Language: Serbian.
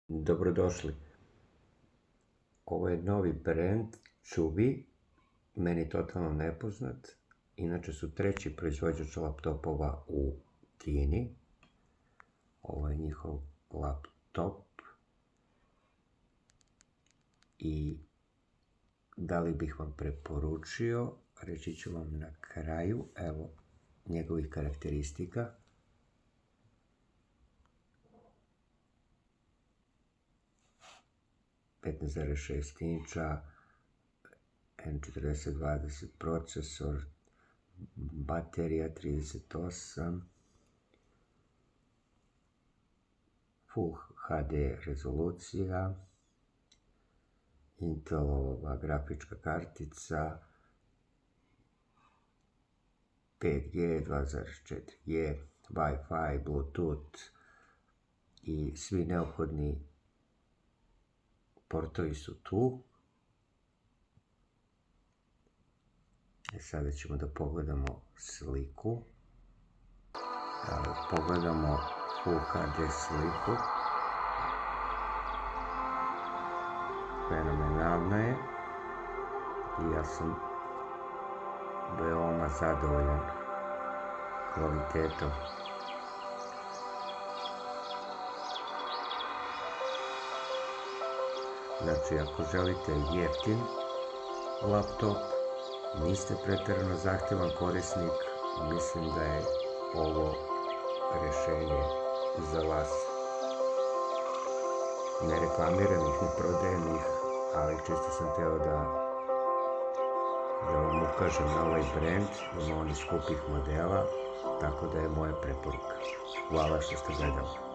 Dobrodošli. Ovo je novi brand Čubi, meni totalno nepoznat. Inače su treći proizvođač laptopova u Kini. Ovo je njihov laptop. I da li bih vam preporučio, reći ću vam na kraju, evo njegovih karakteristika. (15,6 inča, N4020 procesor, baterija 38, Full HD rezolucija, Intelova grafička kartica, 5G, 2.4G, Wi-Fi, Bluetooth i svi neophodni portovi su tu. Sada ćemo da pogledamo sliku. Pogledamo Full HD sliku. Fenomenalna je. I ja sam veoma zadovoljan kvalitetom. Znači, ako želite jeftin laptop, niste pretjerano zahtjevan korisnik, mislim da je ovo rješenje za vas. Ne reklamiram ih, ne prodajem ih, ali čisto sam teo da vam ukažem na ovaj brand. Ima onih skupih modela, tako da je moja preporuka. Hvala što ste gledali.